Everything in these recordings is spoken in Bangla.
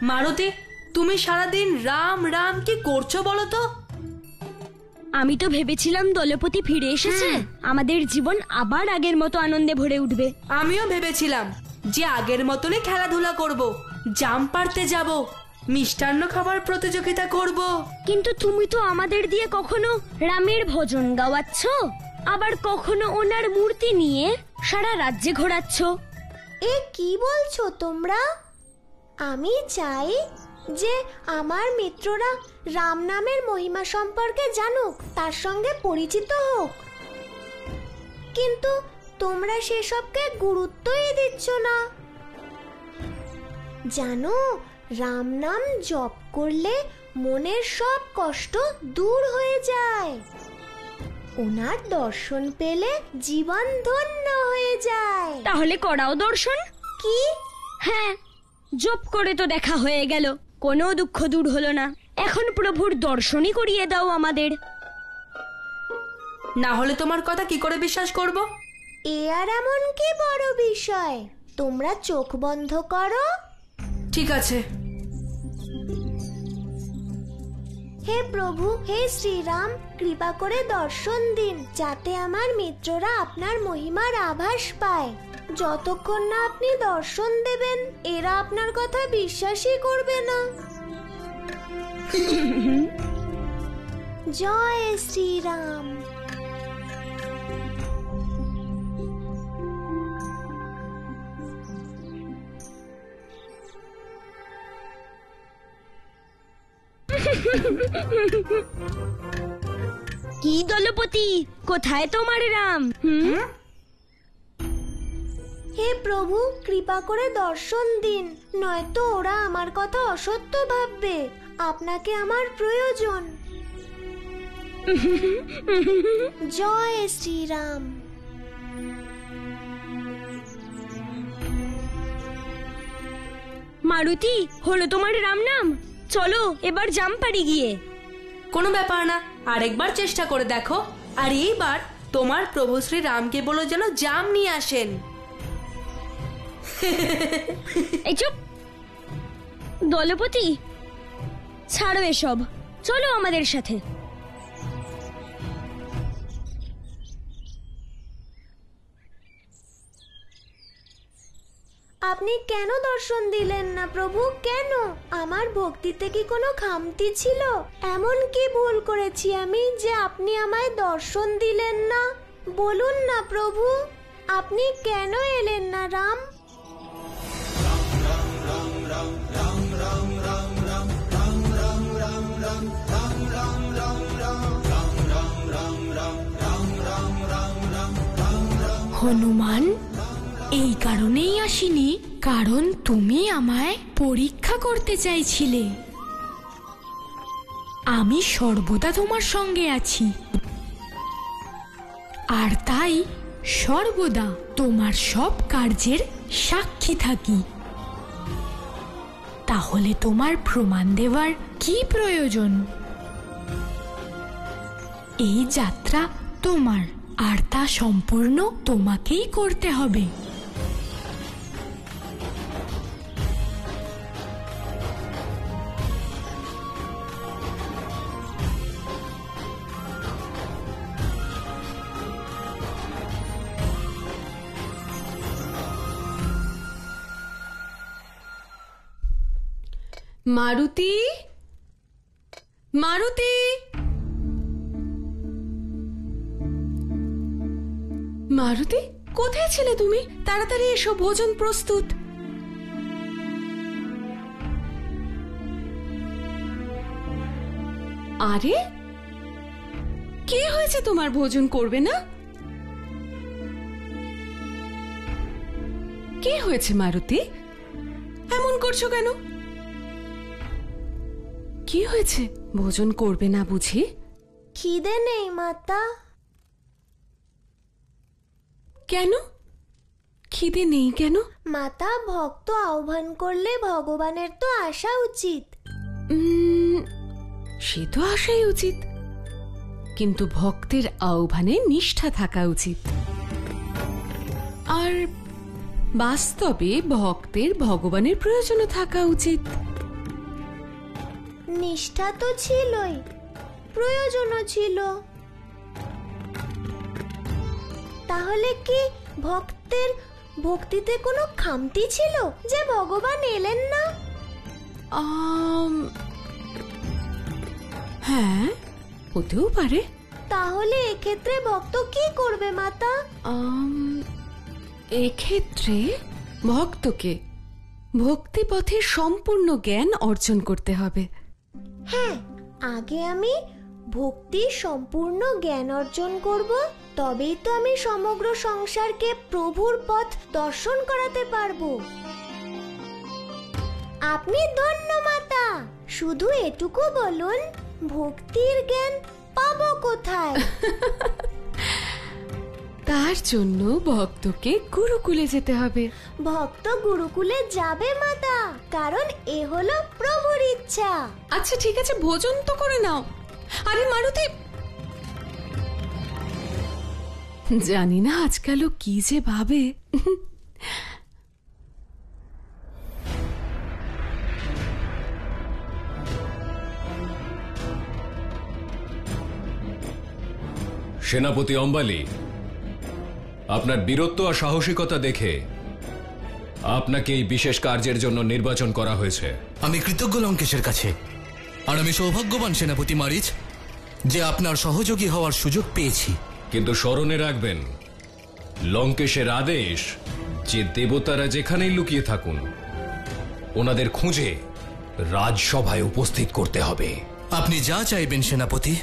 মারুতি, তুমি সারাদিন রাম রাম কি করছো বলো তো? আমি তো ভেবেছিলাম দলপতি ফিরে এসেছে, আমাদের জীবন আবার আগের মতো আনন্দে ভরে উঠবে। আমিও ভেবেছিলাম যে আগের মতনই খেলাধুলা করব, জাম পারতে যাব, মিষ্টান্ন খাবার প্রতিযোগিতা করব। কিন্তু তুমি তো আমাদের দিয়ে কখনো রামের ভজন গাওয়াচ্ছ, আবার কখনো ওনার মূর্তি নিয়ে সারা রাজ্যে ঘোরাচ্ছ। এ কি বলছো তোমরা? আমি চাই যে আমার মিত্ররা রাম নামের মহিমা সম্পর্কে জানুক, তার সঙ্গে পরিচিত হোক। কিন্তু তোমরা সেসবকে গুরুত্বই দিচ্ছ না। জানো, রাম নাম জপ করলে মনের সব কষ্ট দূর হয়ে যায়। ওনার দর্শন পেলে জীবন ধন্য হয়ে যায়। তাহলে করাও দর্শন। কি? হ্যাঁ, জপ করে তো দেখা হয়ে গেল, কোনো দুঃখ দূর হলো না। এখন প্রভুর দর্শনই করিয়ে দাও আমাদের। না হলে তোমার কথা কি করে বিশ্বাস করব? এ আর এমন কি বড় বিষয়? তোমরা চোখ বন্ধ করো। ঠিক আছে। হে প্রভু, হে শ্রীরাম, কৃপা করে দর্শন দিন, যাতে আমার মিত্ররা আপনার মহিমার আভাস পায়। যতক্ষণ না আপনি দর্শন দেবেন, এরা আপনার কথা বিশ্বাসই করবে না। জয় শ্রীরাম। কি দলপতি, কোথায় তোমার রাম? হে প্রভু, কৃপা করে দর্শন দিন, নয়তো ওরা আমার কথা অসত্য ভাববে। আপনাকে আমার প্রয়োজন। জয় শ্রীরাম। মারুতি, হলো তোমার রাম নাম? চলো এবার জাম পারি গিয়ে। কোনো ব্যাপার না, আরেকবার চেষ্টা করে দেখো। আর এইবার তোমার প্রভু শ্রী রামকে বলো যেন জাম নিয়ে আসেন। এই চুপ! দলপতি, ছাড়ো এসব, চলো আমাদের সাথে। আপনি কেন দর্শন দিলেন না প্রভু? কেন? আমার ভক্তিতে কি কোনো খামতি ছিল? এমন কি ভুল করেছি আমি যে আপনি আমায় দর্শন দিলেন না? বলুন না প্রভু, আপনি কেন এলেন না রাম? হনুমান, এই কারণেই আসিনি, কারণ তুমি আমায় পরীক্ষা করতে চাইছিলে। আমি সর্বদা তোমার সঙ্গে আছি, আর তাই সর্বদা তোমার সব কার্যের সাক্ষী থাকি। তাহলে তোমার প্রমাণ দেওয়ার কি প্রয়োজন? এই যাত্রা তোমার, আর তা সম্পূর্ণ তোমাকেই করতে হবে। মারুতি, মারুতি, মারুতি, কোথায় ছিলে তুমি? তাড়াতাড়ি এসো, ভোজন প্রস্তুত। আরে, কি হয়েছে তোমার? ভোজন করবে না? কি হয়েছে মারুতি? এমন করছো কেন? কি হয়েছে? ভোজন করবে না বুঝি? খিদে নেই মাতা। কেন? খিদে নেই কেন? মাতা, ভক্ত আহ্বান করলে ভগবানের তো আসা উচিত। সে তো আসাই উচিত, কিন্তু ভক্তের আহ্বানে নিষ্ঠা থাকা উচিত। আর বাস্তবে ভক্তের ভগবানের প্রয়োজনও থাকা উচিত। নিষ্ঠা তো ছিলই, প্রয়োজনও ছিল। তাহলে কি ভক্তের ভক্তিতে কোনো খামতি ছিল যে ভগবান এলেন না? হ্যাঁ, হতেও পারে। তাহলে এক্ষেত্রে ভক্ত কি করবে মাতা? এক্ষেত্রে ভক্তকে ভক্তিপথের সম্পূর্ণ জ্ঞান অর্জন করতে হবে। হ্যাঁ, আগে আমি ভক্তির সম্পূর্ণ জ্ঞান অর্জন করব, তবেই তো আমি সমগ্র সংসারকে প্রভুর পথ দর্শন করাতে পারবো। আপনি ধন্য মাতা, শুধু এটুকু বলুন, ভক্তির জ্ঞান পাবো কোথায়? তার জন্য ভক্তকে গুরুকুলে যেতে হবে। ভক্ত গুরুকুলে যাবে মাতা, কারণ এ হলো প্রভুর ইচ্ছা। আচ্ছা ঠিক আছে, ভোজন তো করে নাও। আরে মারুতি, জানি না আজকাল ও কি যে ভাবে। সেনাপতি অম্বালি, আপনার বীরত্ব আর সাহসিকতা দেখে আপনাকে এই বিশেষ কার্যের জন্য নির্বাচন করা হয়েছে। আমি কৃতজ্ঞ লঙ্কেশের কাছে, আর আমি সৌভাগ্যবান সেনাপতি মারিচ যে আপনার সহযোগী হওয়ার সুযোগ পেয়েছি। কিন্তু স্মরণে রাখবেন, লঙ্কেশের আদেশ যে দেবতারা যেখানেই লুকিয়ে থাকুন ওনাদের খুঁজে রাজসভায় উপস্থিত করতে হবে। আপনি যা চাইবেন সেনাপতি।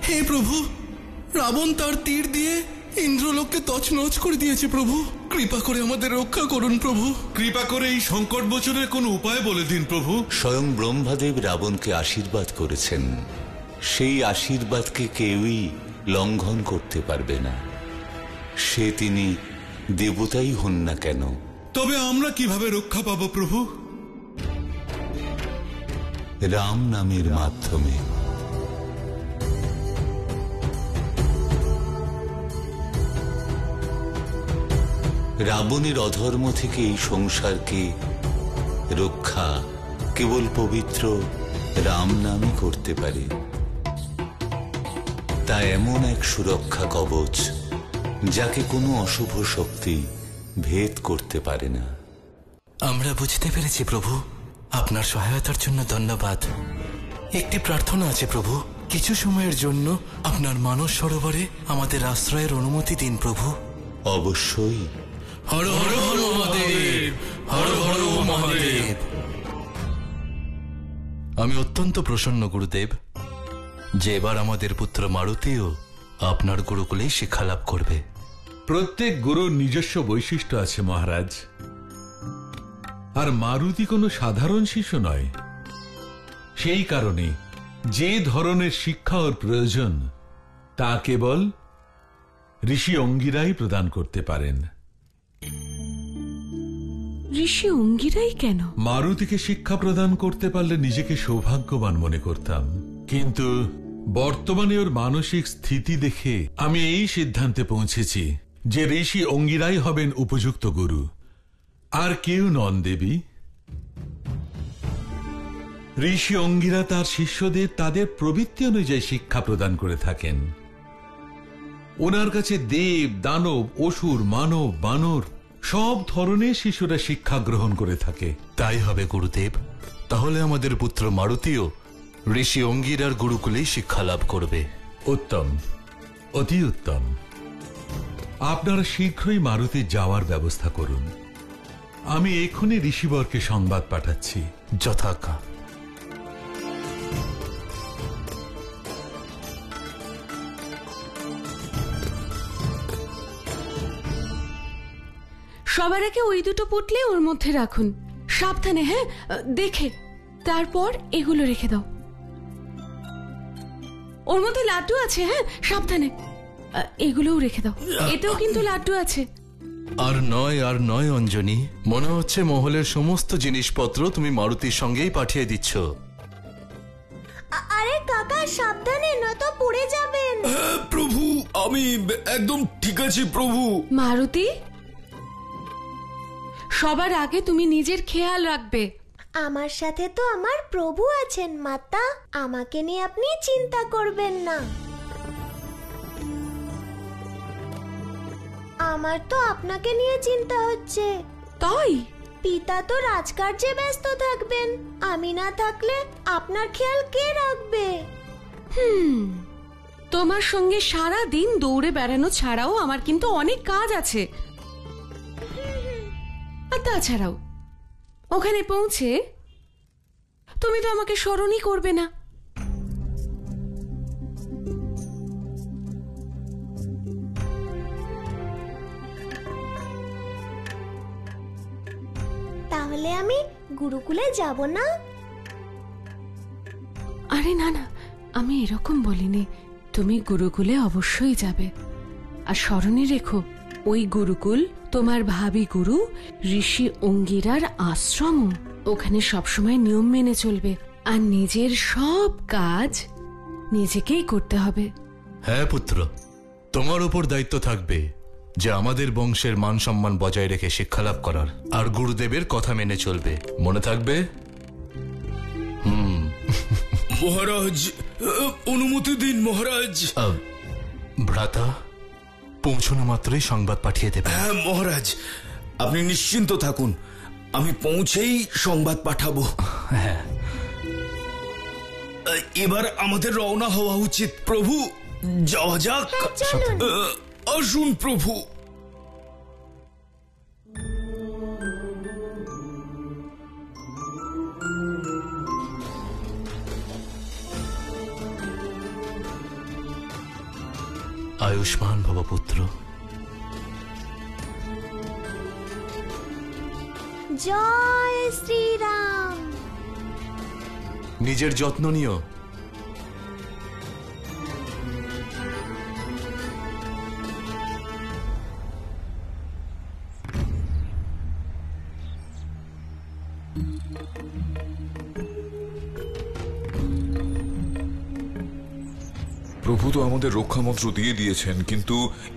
হে প্রভু, রাবণ তার তীর দিয়ে ইন্দ্রলোককে তছনছ করে দিয়েছে। প্রভু, কৃপা করে আমাদের রক্ষা করুন। প্রভু, কৃপা করে এই সংকট মোচনের কোনো উপায় বলে দিন প্রভু। স্বয়ং ব্রহ্মাদেব রাবণকে আশীর্বাদ করেছেন, সেই আশীর্বাদকে কেউই লঙ্ঘন করতে পারবে না, সে তিনি দেবতাই হন না কেন। তবে আমরা কিভাবে রক্ষা পাবো প্রভু? রাম নামের মাধ্যমে। রাবণের অধর্ম থেকে এই সংসারকে রক্ষা কেবল পবিত্র রাম নামই করতে পারে। তা এমন এক সুরক্ষা কবচ যাকে কোনো অশুভ শক্তি ভেদ করতে পারে না। আমরা বুঝতে পেরেছি প্রভু, আপনার সহায়তার জন্য ধন্যবাদ। একটি প্রার্থনা আছে প্রভু, কিছু সময়ের জন্য আপনার মানস সরোবরে আমাদের আশ্রয়ের অনুমতি দিন প্রভু। অবশ্যই। হর হর মহাদেব, হর হর মহাদেব। আমি অত্যন্ত প্রসন্ন গুরুদেব যে এবার আমাদের পুত্র মারুতিও আপনার গুরুকুলেই শিক্ষা লাভ করবে। প্রত্যেক গুরুর নিজস্ব বৈশিষ্ট্য আছে মহারাজ, আর মারুতি কোনো সাধারণ শিশু নয়। সেই কারণে যে ধরনের শিক্ষা ওর প্রয়োজন তা কেবল ঋষি অঙ্গিরাই প্রদান করতে পারেন। ঋষি অঙ্গিরাই কেন? মারুতিকে শিক্ষা প্রদান করতে পারলে নিজেকে সৌভাগ্যবান মনে করতাম, কিন্তু বর্তমানে ওর মানসিক স্থিতি দেখে আমি এই সিদ্ধান্তে পৌঁছেছি যে ঋষি অঙ্গিরাই হবেন উপযুক্ত গুরু, আর কেউ নন দেবী। ঋষি অঙ্গিরা তার শিষ্যদের তাদের প্রবৃত্তি অনুযায়ী শিক্ষা প্রদান করে থাকেন। ওনার কাছে দেব, দানব, অসুর, মানব, বানর সব ধরনের শিশুরা শিক্ষা গ্রহণ করে থাকে। তাই হবে গুরুদেব, তাহলে আমাদের পুত্র মারুতিও ঋষি অঙ্গিরার গুরুকুলেই শিক্ষা লাভ করবে। উত্তম, অতি উত্তম। আপনারা শীঘ্রই মারুতি যাওয়ার ব্যবস্থা করুন। আমি এক্ষুনি ঋষিবরকে সংবাদ পাঠাচ্ছি। যথাজ্ঞা। সবার আগে ওই দুটো পুটলি ওর মধ্যে রাখুন, সাবধানে। হ্যাঁ, দেখে। তারপর এগুলো রেখে দাও। ওর মধ্যে লাড্ডু আছে, হ্যাঁ সাবধানে। এগুলোও রেখে দাও, এতেও কিন্তু লাড্ডু আছে। আর নয় অঞ্জনী, মনে হচ্ছে মহলের সমস্ত জিনিসপত্র তুমি মারুতির সঙ্গেই পাঠিয়ে দিচ্ছ। আরে কাকা সাবধানে, নয়তো পড়ে যাবেন। প্রভু, আমি একদম ঠিক আছি প্রভু। মারুতি, সবার আগে তুমি নিজের খেয়াল রাখবে। আমার সাথে তো আমার প্রভু আছেন মাতা, আমাকে নিয়ে আপনি চিন্তা করবেন না। আমার তো আপনাকে নিয়ে চিন্তা হচ্ছে। তাই? পিতা তো রাজকার্যে ব্যস্ত থাকবেন, আমি না থাকলে আপনার খেয়াল কে রাখবে? তোমার সঙ্গে সারা দিন দৌড়ে বেড়ানো ছাড়াও আমার কিন্তু অনেক কাজ আছে। আর তাছাড়াও ওখানে পৌঁছে তুমি তো আমাকে স্মরণই করবে না। তাহলে আমি গুরুকুলে যাব না? আরে না না, আমি এরকম বলিনি। তুমি গুরুকুলে অবশ্যই যাবে। আর স্মরণে রেখো, ওই গুরুকুল তোমার ভাবি গুরু ঋষি অঙ্গিরার আশ্রম। ওখানে সবসময় নিয়ম মেনে চলবে, আর নিজের সব কাজ নিজেকেই করতে হবে। হ্যাঁ পুত্র, তোমার উপর দায়িত্ব থাকবে যে আমাদের বংশের মান সম্মান বজায় রেখে শিক্ষালাভ করার, আর গুরুদেবের কথা মেনে চলবে। মনে থাকবে? মহারাজ, অনুমতি দিন মহারাজ। ভ্রাতা, পৌঁছানো মাত্রই সংবাদ পাঠিয়ে দেবে। হ্যাঁ মহারাজ, আপনি নিশ্চিন্ত থাকুন, আমি পৌঁছেই সংবাদ পাঠাবো। হ্যাঁ, এবার আমাদের রওনা হওয়া উচিত প্রভু। যাওয়া যাক। আসুন প্রভু। আয়ুষ্মান ভব পুত্র। জয় শ্রীরাম। নিজের যত্ন নিও। প্রভু তো আমাদের রক্ষা মন্ত্র দিয়ে দিয়েছেন, কিন্তু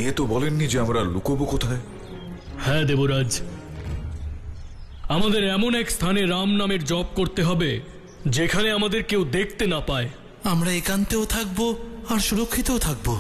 এ তো বলেননি যে আমরা লুকোবো কোথায়। হ্যাঁ দেবরাজ, আমাদের এমন এক স্থানে রাম নামের জপ করতে হবে যেখানে আমাদের কেউ দেখতে না পায়। আমরা একান্তেও থাকবো আর সুরক্ষিতও থাকবো।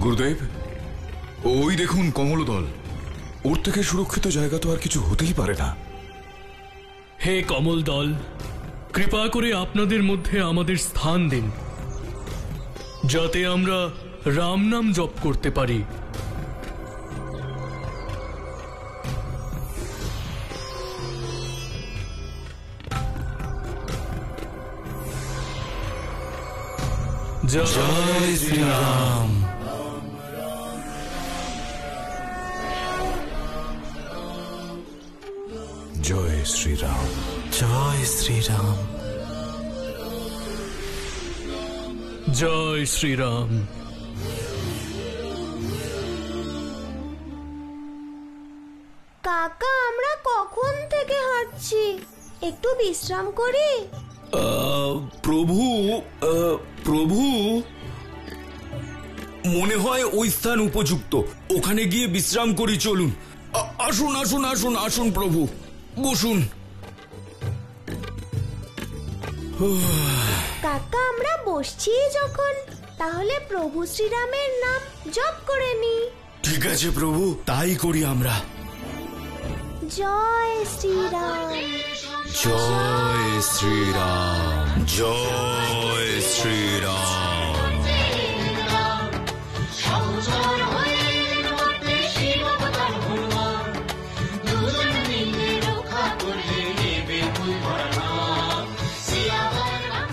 গুরুদেব, ওই দেখুন কমলদল। ওর থেকে সুরক্ষিত জায়গা তো আর কিছু হতেই পারে না। হে কমল দল, কৃপা করে আপনাদের মধ্যে আমাদের স্থান দিন, যাতে আমরা রাম নাম জপ করতে পারি। জয় শ্রীরাম। জয় শ্রীরাম। জয় শ্রীরাম। জয় শ্রীরাম। কাকা, আমরা কখন থেকে হাঁটছি, একটু বিশ্রাম করি। প্রভু, প্রভু, মনে হয় ওই স্থান উপযুক্ত। ওখানে গিয়ে বিশ্রাম করি, চলুন। আসুন আসুন আসুন আসুন প্রভু, বসুন। কাকা, আমরা বসছি যখন, তাহলে প্রভু শ্রীরামের নাম জপ করে নি। ঠিক আছে প্রভু, তাই করি আমরা। জয় শ্রীরাম। জয় শ্রীরাম। জয় শ্রীরাম।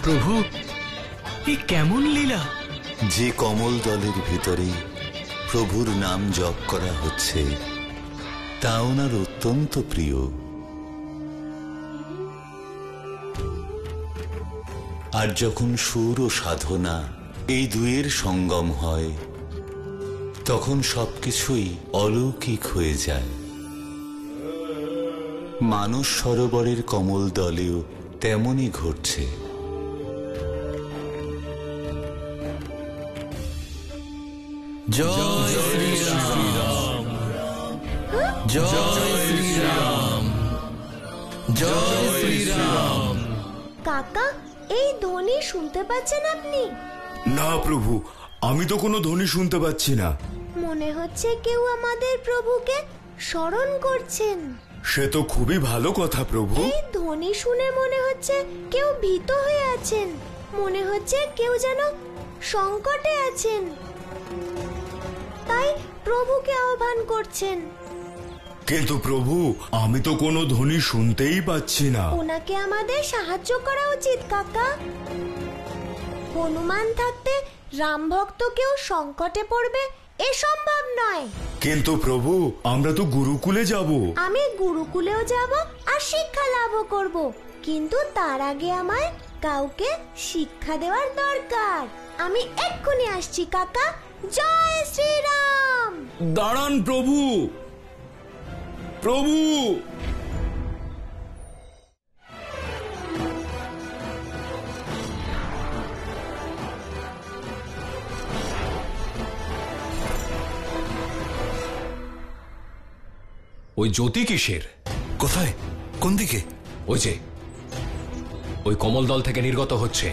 প্রভু, এ কেমন লীলা! যে কমল দলের ভিতরে প্রভুর নাম জপ করা হচ্ছে তা ওনার অত্যন্ত প্রিয়। আর যখন সুর ও সাধনা এই দুয়ের সঙ্গম হয়, তখন সবকিছুই অলৌকিক হয়ে যায়। মানস সরোবরের কমল দলেও তেমনই ঘটছে। জয় শ্রীরাম, জয় শ্রীরাম, জয় শ্রীরাম। কাকা, এই ধ্বনি শুনতে পাচ্ছেন আপনি? না প্রভু, আমি তো কোনো ধ্বনি শুনতে পাচ্ছি না। মনে হচ্ছে কেউ আমাদের প্রভুকে স্মরণ করছেন। সে তো খুবই ভালো কথা প্রভু। এই ধ্বনি শুনে মনে হচ্ছে কেউ ভীত হয়ে আছেন, মনে হচ্ছে কেউ যেন সংকটে আছেন, তাই প্রভুকে আহ্বান করছেন। কিন্তু প্রভু, আমি তো কোনো ধ্বনি শুনতেই পাচ্ছি না। ওনাকে আমাদের সাহায্য করা উচিত কাকা। হনুমান থাকতে রাম ভক্ত কেউ সংকটে পড়বে এ সম্ভব নয়। কিন্তু প্রভু, আমরা তো গুরুকুলে যাব। আমি গুরুকুলেও যাব আর শিক্ষা লাভও করব, কিন্তু তার আগে আমায় কাউকে শিক্ষা দেওয়ার দরকার। আমি এক্ষুনি আসছি কাকা। জয় শ্রীরাম। দাঁড়ান প্রভু, প্রভু। ওই জ্যোতি কিসের? কোথায়? কোন দিকে? ওই যে ওই কমল দল থেকে নির্গত হচ্ছে।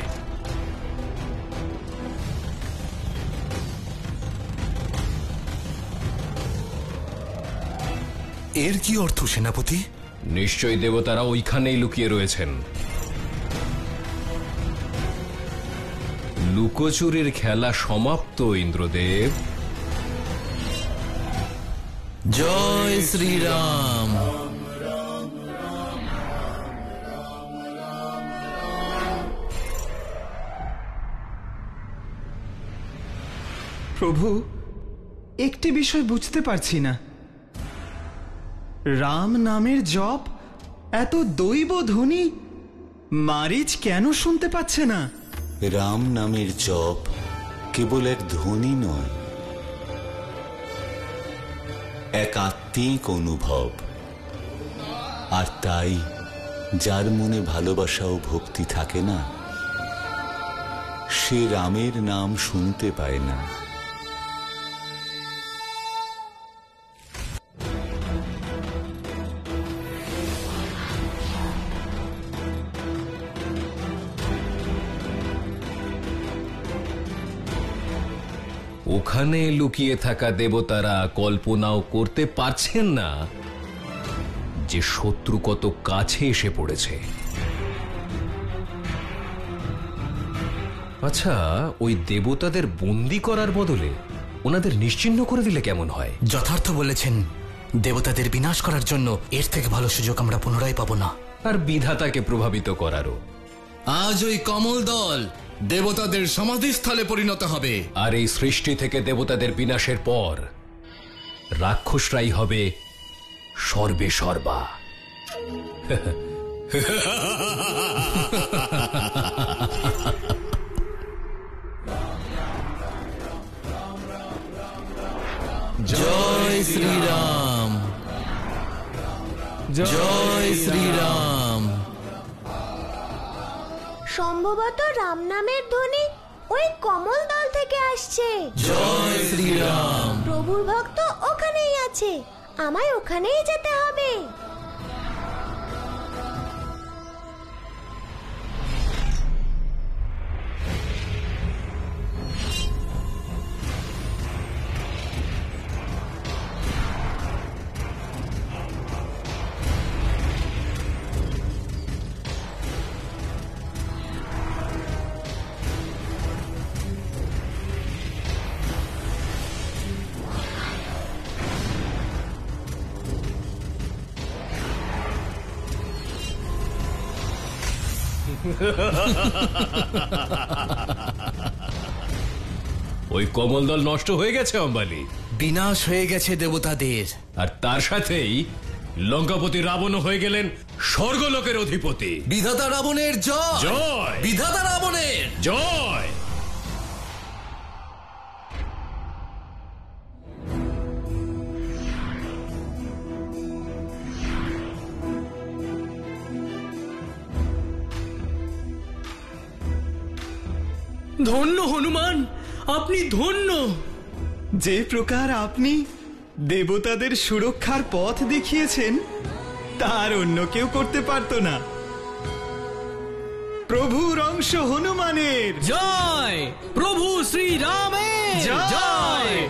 এর কি অর্থ সেনাপতি? নিশ্চয়ই দেবতারা ওইখানেই লুকিয়ে রয়েছেন। লুকোচুরির খেলা সমাপ্ত ইন্দ্রদেব। জয় শ্রীরাম। প্রভু, একটি বিষয় বুঝতে পারছি না। রাম নামের জপ এত দৈব ধ্বনি মারিচ কেন শুনতে পাচ্ছে না? রাম নামের জপ কেবল এক ধ্বনি নয়, এক আত্মিক অনুভব। আর তাই যার মনে ভালোবাসা ও ভক্তি থাকে না, সে রামের নাম শুনতে পায় না। ওখানে লুকিয়ে থাকা দেবতারা কল্পনাও করতে পারছেন না যে শত্রু কত কাছে এসে পড়েছে। আচ্ছা, ওই দেবতাদের বন্দী করার বদলে ওনাদের নিশ্চিহ্ন করে দিলে কেমন হয়? যথার্থ বলেছেন। দেবতাদের বিনাশ করার জন্য এর থেকে ভালো সুযোগ আমরা পুনরায় পাবো না। আর বিধাতাকে প্রভাবিত করারও। আজ ওই কমল দল দেবতাদের সমাধিস্থলে পরিণত হবে। আর এই সৃষ্টি থেকে দেবতাদের বিনাশের পর রাক্ষসরাই হবে সর্বে সর্বা। জয় শ্রীরাম, জয় শ্রীরাম। সম্ভবত রাম নামের ধ্বনি ওই কমল দল থেকে আসছে। জয় শ্রীরাম। প্রভুর ভক্ত ওখানেই আছে, আমায় ওখানেই যেতে হবে। ওই কমল দল নষ্ট হয়ে গেছে অম্বালি, বিনাশ হয়ে গেছে দেবতাদের। আর তার সাথেই লঙ্কাপতি রাবণ হয়ে গেলেন স্বর্গলোকের অধিপতি। বিধাতা রাবণের জয়, জয় বিধাতা রাবণের জয়। ধন্য হনুমান, আপনি ধন্য। যে প্রকার আপনি দেবতাদের সুরক্ষার পথ দেখিয়েছেন তার অন্য কেউ করতে পারত না। প্রভুর অংশ হনুমানের জয়, প্রভু শ্রী রামের জয়।